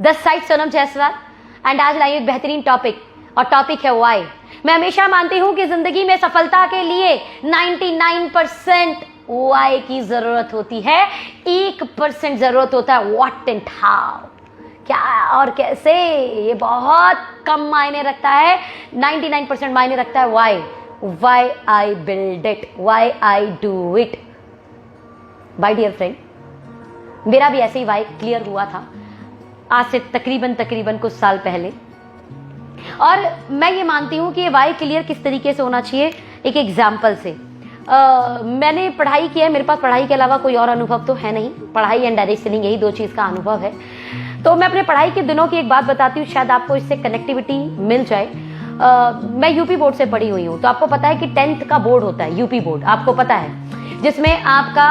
The side Sonam Jaiswal and आज लाई एक बेहतरीन टॉपिक और टॉपिक है वाई। मैं हमेशा मानती हूं कि जिंदगी में सफलता के लिए 99% वाई की जरूरत होती है, 1% जरूरत होता है व्हाट एंड हाउ, क्या और कैसे। ये बहुत कम मायने रखता है, 99% मायने रखता है why I build it, why I do it. My dear friend, मेरा भी ऐसे ही वाई क्लियर हुआ था आज से तकरीबन कुछ साल पहले, और मैं ये मानती हूँ कि ये वाई क्लियर किस तरीके से होना चाहिए। एक एग्जाम्पल से मैंने पढ़ाई की है, मेरे पास पढ़ाई के अलावा कोई और अनुभव तो है नहीं, पढ़ाई एंड डायरेक्ट सेलिंग यही दो चीज़ का अनुभव है। तो मैं अपने पढ़ाई के दिनों की एक बात बताती हूँ, शायद आपको इससे कनेक्टिविटी मिल जाए। मैं यूपी बोर्ड से पढ़ी हुई हूँ, तो आपको पता है कि 10th का बोर्ड होता है यूपी बोर्ड, आपको पता है, जिसमें आपका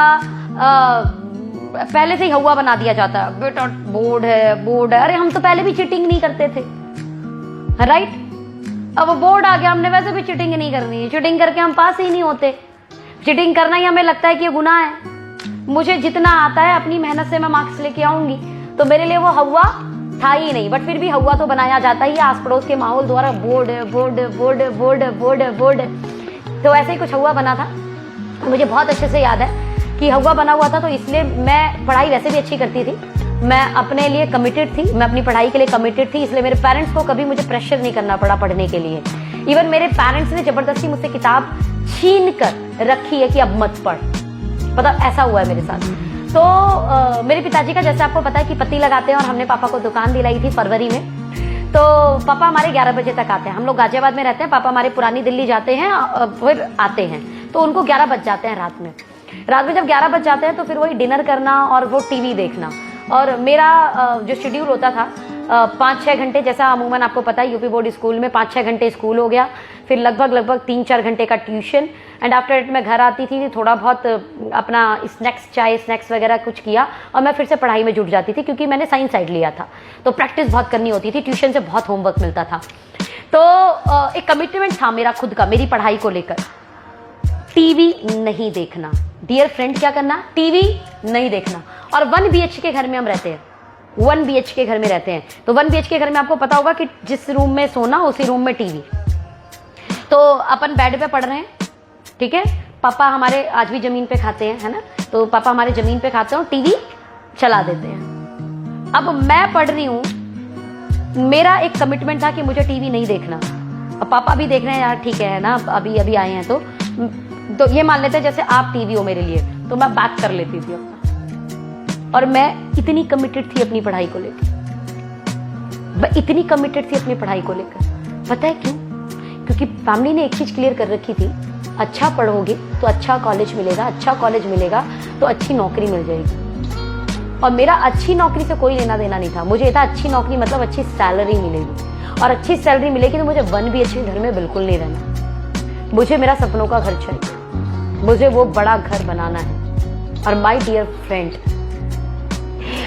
पहले से ही हवा बना दिया जाता है, बेटा बोर्ड है। अरे हम तो पहले भी चीटिंग नहीं करते थे, राइट? अब बोर्ड आ गया, हमने वैसे भी चीटिंग नहीं करनी है, चीटिंग करके हम पास ही नहीं होते। चीटिंग करना ही हमें लगता है कि ये गुनाह है। मुझे जितना आता है अपनी मेहनत से मैं मार्क्स लेके आऊंगी, तो मेरे लिए वो हवा था ही नहीं, बट फिर भी हवा तो बनाया जाता ही आस पड़ोस के माहौल द्वारा, बोर्ड तो ऐसे ही कुछ हवा बना था। मुझे बहुत अच्छे से याद है कि हवा बना हुआ था, तो इसलिए मैं पढ़ाई वैसे भी अच्छी करती थी, मैं अपने लिए कमिटेड थी, मैं अपनी पढ़ाई के लिए कमिटेड थी, इसलिए मेरे पेरेंट्स को कभी मुझे प्रेशर नहीं करना पड़ा पढ़ने के लिए। इवन मेरे पेरेंट्स ने जबरदस्ती मुझसे किताब छीन कर रखी है कि अब मत पढ़, मतलब ऐसा हुआ है मेरे साथ। तो मेरे पिताजी का जैसे आपको पता है कि पत्ती लगाते हैं, और हमने पापा को दुकान दिलाई थी फरवरी में, तो पापा हमारे 11 बजे तक आते हैं। हम लोग गाजियाबाद में रहते हैं, पापा हमारे पुरानी दिल्ली जाते हैं, फिर आते हैं, तो उनको 11 बज जाते हैं रात में। जब 11 बज जाते हैं तो फिर वही डिनर करना और वो टीवी देखना, और मेरा जो शेड्यूल होता था 5-6 घंटे, जैसा अमूमन आपको पता है यूपी बोर्ड स्कूल में 5-6 घंटे स्कूल हो गया, फिर लगभग 3-4 घंटे का ट्यूशन, एंड आफ्टर इट मैं घर आती थी, थोड़ा बहुत अपना स्नैक्स वगैरह कुछ किया, और मैं फिर से पढ़ाई में जुट जाती थी, क्योंकि मैंने साइंस साइड लिया था, तो प्रैक्टिस बहुत करनी होती थी, ट्यूशन से बहुत होमवर्क मिलता था। तो एक कमिटमेंट था मेरा खुद का, मेरी पढ़ाई को लेकर, टीवी नहीं देखना। डियर फ्रेंड, क्या करना? टीवी नहीं देखना। और 1 BHK के घर में हम रहते हैं, 1 BHK के घर में रहते हैं, तो 1 BHK के घर में आपको पता होगा कि जिस रूम में सोना उसी रूम में टीवी। तो अपन बेड पे पढ़ रहे हैं, ठीक है, पापा हमारे आज भी जमीन पे खाते हैं, है ना, तो पापा हमारे जमीन पे खाते हैं, टीवी चला देते हैं। अब मैं पढ़ रही हूँ, मेरा एक कमिटमेंट था कि मुझे टीवी नहीं देखना। अब पापा भी देख रहे हैं, यार ठीक है ना, अभी आए हैं, तो ये मान लेते हैं जैसे आप टीवी हो मेरे लिए, तो मैं बैक कर लेती थी अपना। और मैं इतनी कमिटेड थी अपनी पढ़ाई को लेकर, पता है क्यों? क्योंकि फैमिली ने एक चीज क्लियर कर रखी थी, अच्छा पढ़ोगे तो अच्छा कॉलेज मिलेगा, तो अच्छी नौकरी मिल जाएगी। और मेरा अच्छी नौकरी से कोई लेना देना नहीं था, मुझे था अच्छी नौकरी मतलब अच्छी सैलरी मिलेगी, और अच्छी सैलरी मिलेगी तो मुझे 1 BHK घर में बिल्कुल नहीं रहना, मुझे मेरा सपनों का घर चाहिए, मुझे वो बड़ा घर बनाना है। और माय डियर फ्रेंड,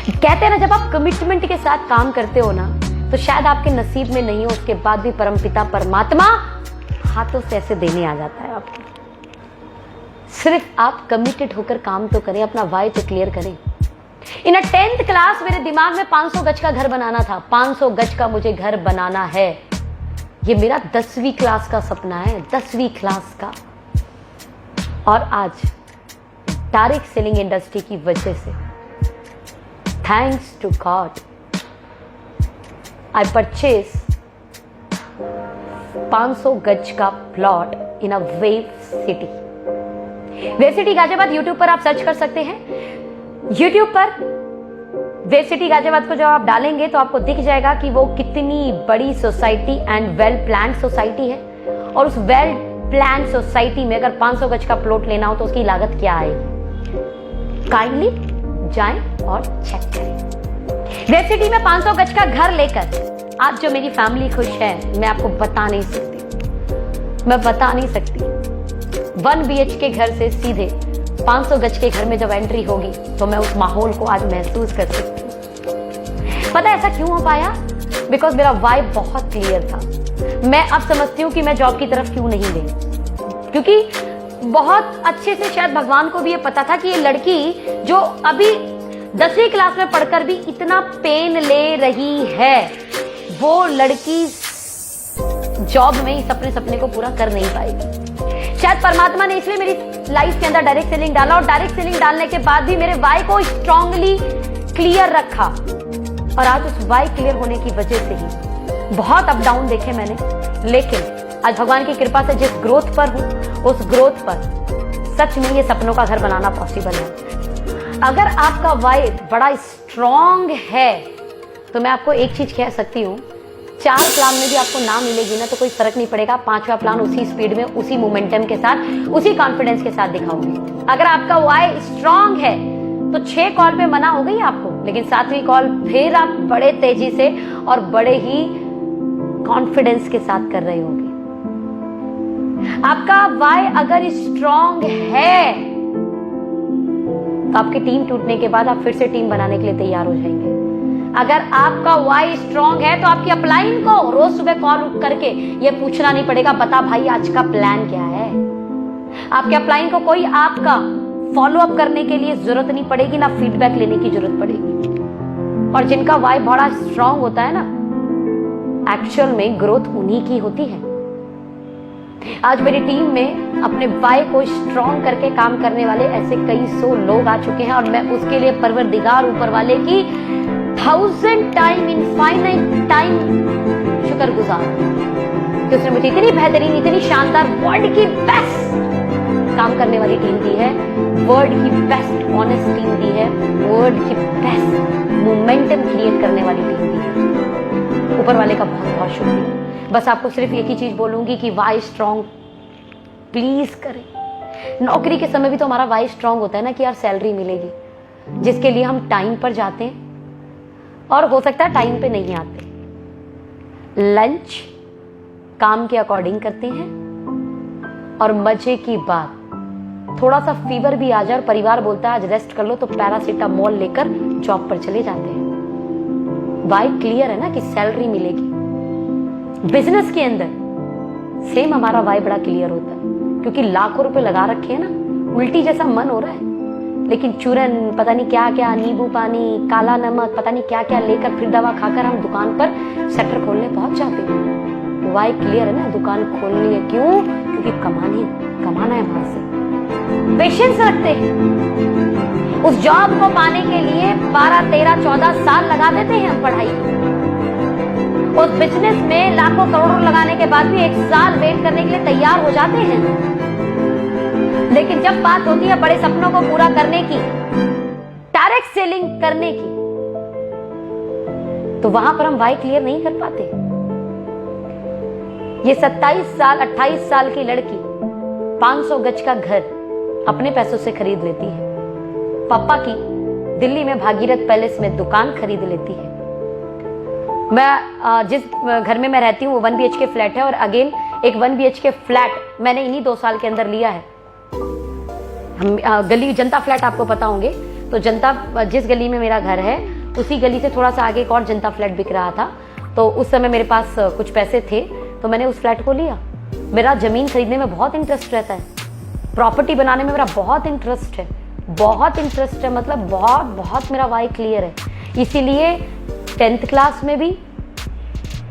कहते हैं ना, जब आप कमिटमेंट के साथ काम करते हो ना, तो शायद आपके नसीब में नहीं हो, उसके बाद भी परमपिता परमात्मा हाथों से ऐसे देने आ जाता है आपको। सिर्फ आप कमिटेड होकर काम तो करें, अपना वाई तो क्लियर करें। इन 10th क्लास मेरे दिमाग में 500 गज का घर बनाना था, 500 गज का मुझे घर बनाना है। ये मेरा 10वीं क्लास का सपना है, 10वीं क्लास का। और आज डायरेक्ट सेलिंग इंडस्ट्री की वजह से, thanks to God, I purchase 500 गज का plot in a wave city Ghaziabad. YouTube पर आप सर्च कर सकते हैं, यूट्यूब पर वेव सिटी गाजियाबाद को जब आप डालेंगे तो आपको दिख जाएगा कि वो कितनी बड़ी society and well planned society है। और उस वेल प्लान्ड सोसाइटी में अगर 500 गज का प्लॉट लेना हो तो उसकी लागत क्या आएगी, काइंडली जाएं और चेक करें। वेव सिटी में 500 गज का घर लेकर आज जो मेरी फैमिली खुश है, मैं आपको बता नहीं सकती। 1 BHK घर से सीधे 500 गज के घर में जब एंट्री होगी तो मैं उस माहौल को आज महसूस कर सकती हूँ। पता है ऐसा क्यों हो पाया? बिकॉज मेरा वाइब बहुत क्लियर था। मैं अब समझती हूँ कि मैं जॉब की तरफ क्यों नहीं गई, क्योंकि बहुत अच्छे से शायद भगवान को भी ये पता था कि ये लड़की जो अभी 10वीं क्लास में पढ़कर भी इतना पेन ले रही है, वो लड़की जॉब में इस अपने सपने को पूरा कर नहीं पाएगी। शायद परमात्मा ने इसलिए मेरी लाइफ के अंदर डायरेक्ट सेलिंग डाला, और डायरेक्ट सेलिंग डालने के बाद भी मेरे वाई को स्ट्रांगली क्लियर रखा, और आज उस वाई क्लियर होने की वजह से ही बहुत अप डाउन देखे मैंने, लेकिन आज भगवान की कृपा से जिस ग्रोथ पर हूं, उस ग्रोथ पर सच में ये सपनों का घर बनाना पॉसिबल है। अगर आपका वाई बड़ा स्ट्रांग है तो मैं आपको एक चीज कह सकती हूं, 4 प्लान में भी आपको ना मिलेगी ना तो कोई फर्क नहीं पड़ेगा, 5वां प्लान उसी स्पीड में, उसी मोमेंटम के साथ, उसी कॉन्फिडेंस के साथ दिखाओगे। अगर आपका वाई स्ट्रांग है तो 6 कॉल पे मना हो गई आपको, लेकिन 7वीं कॉल फिर आप बड़े तेजी से और बड़े ही कॉन्फिडेंस के साथ कर रहे होगे। आपका वाई अगर स्ट्रांग है तो आपकी टीम टूटने के बाद आप फिर से टीम बनाने के लिए तैयार हो जाएंगे। अगर आपका वाई स्ट्रांग है तो आपकी अपलाइन को रोज सुबह कॉल करके ये पूछना नहीं पड़ेगा, बता भाई आज का प्लान क्या है। आपके अपलाइन को कोई आपका फॉलो अप करने के लिए जरूरत नहीं पड़ेगी, ना फीडबैक लेने की जरूरत पड़ेगी। और जिनका वाई बड़ा स्ट्रांग होता है ना, एक्चुअल में ग्रोथ उन्हीं की होती है। आज मेरी टीम में अपने वाई को स्ट्रांग करके काम करने वाले ऐसे कई 100 लोग आ चुके हैं, और मैं उसके लिए परवरदिगार ऊपर वाले की 1000 टाइम इनफाइनाइट टाइम शुक्रगुजार कि उसने मुझे इतनी बेहतरीन, इतनी शानदार, वर्ल्ड की बेस्ट काम करने वाली टीम दी है, वर्ल्ड की बेस्ट ऑनेस्ट टीम दी है, वर्ल्ड की बेस्ट मोमेंटम क्रिएट करने वाली टीम दी है। ऊपर वाले का बहुत बहुत शुक्रिया। बस आपको सिर्फ एक ही चीज बोलूंगी कि वाई स्ट्रांग प्लीज करें। नौकरी के समय भी तो हमारा वाई स्ट्रांग होता है ना कि यार सैलरी मिलेगी, जिसके लिए हम टाइम पर जाते हैं और हो सकता है टाइम पे नहीं आते। लंच काम के अकॉर्डिंग करते हैं, और मजे की बात थोड़ा सा फीवर भी आ जाए और परिवार बोलता है आज रेस्ट कर लो तो पैरासीटामोल लेकर जॉब पर चले जाते हैं। वाई क्लियर है ना कि सैलरी मिलेगी। बिजनेस के अंदर सेम हमारा वाई बड़ा क्लियर होता है, क्योंकि लाखों रुपए लगा रखे हैं ना, उल्टी जैसा मन हो रहा है, लेकिन चूरन, पता नहीं क्या क्या, नींबू पानी, काला नमक, पता नहीं क्या क्या लेकर फिर दवा खाकर हम दुकान पर शटर खोलने पहुंच जाते हैं। वाई क्लियर है ना, दुकान खोलनी है, क्यों? क्योंकि कमाना है वहां से। पेशेंस रखते हैं, उस जॉब को पाने के लिए 12, 13, 14 साल लगा देते हैं हम पढ़ाई। उस बिजनेस में लाखों करोड़ों लगाने के बाद भी 1 साल वेट करने के लिए तैयार हो जाते हैं। लेकिन जब बात होती है बड़े सपनों को पूरा करने की, डायरेक्ट सेलिंग करने की, तो वहां पर हम वाई क्लियर नहीं कर पाते। ये 27 साल 28 साल की लड़की 500 गज का घर अपने पैसों से खरीद लेती है, पापा की दिल्ली में भागीरथ पैलेस में दुकान खरीद लेती है। मैं जिस घर में मैं रहती हूँ वो 1 BHK फ्लैट है, और अगेन एक 1 BHK फ्लैट मैंने इन्हीं 2 साल के अंदर लिया है। हम गली जनता फ्लैट आपको पता होंगे, तो जनता जिस गली में मेरा घर है उसी गली से थोड़ा सा आगे एक और जनता फ्लैट बिक रहा था, तो उस समय मेरे पास कुछ पैसे थे तो मैंने उस फ्लैट को लिया। मेरा जमीन खरीदने में बहुत इंटरेस्ट रहता है, प्रॉपर्टी बनाने में मेरा बहुत इंटरेस्ट है, मतलब बहुत मेरा वाई क्लियर है। इसीलिए 10th क्लास में भी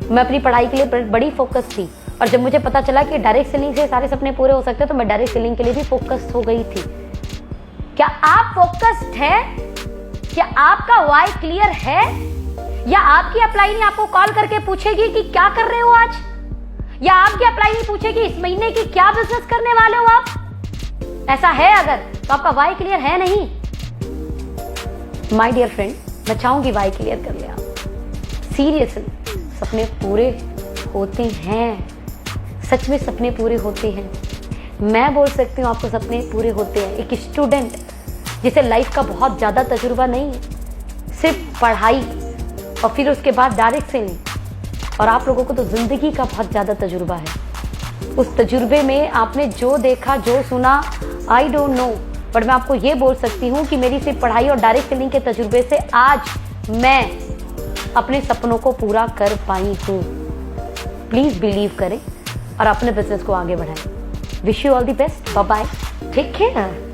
मैं अपनी पढ़ाई के लिए बड़ी फोकस थी, और जब मुझे पता चला कि डायरेक्ट सेलिंग से सारे सपने पूरे हो सकते हैं तो मैं डायरेक्ट सेलिंग के लिए भी फोकस्ड हो गई थी। क्या आप फोकस्ड है? क्या आपका वाई क्लियर है? या आपकी अपलाइन आपको कॉल करके पूछेगी कि क्या कर रहे हो आज, या आपकी अपलाइन पूछेगी इस महीने की क्या बिजनेस करने वाले हो आप? ऐसा है अगर तो आपका वाई क्लियर है नहीं। माय डियर फ्रेंड, मैं चाहूंगी वाई क्लियर कर ले आप। सीरियसली सपने पूरे होते हैं, सच में सपने पूरे होते हैं। मैं बोल सकती हूँ आपको सपने पूरे होते हैं। एक स्टूडेंट जिसे लाइफ का बहुत ज़्यादा तजुर्बा नहीं है, सिर्फ पढ़ाई और फिर उसके बाद डायरेक्ट सेलिंग, और आप लोगों को तो ज़िंदगी का बहुत ज़्यादा तजुर्बा है। उस तजुर्बे में आपने जो देखा, जो सुना, आई डोंट नो, बट मैं आपको ये बोल सकती हूँ कि मेरी सिर्फ पढ़ाई और डायरेक्ट सेलिंग के तजुर्बे से आज मैं अपने सपनों को पूरा कर पाई हूँ। प्लीज़ बिलीव करें और अपने बिजनेस को आगे बढ़ाएं। Wish you all the best. Bye bye, take care.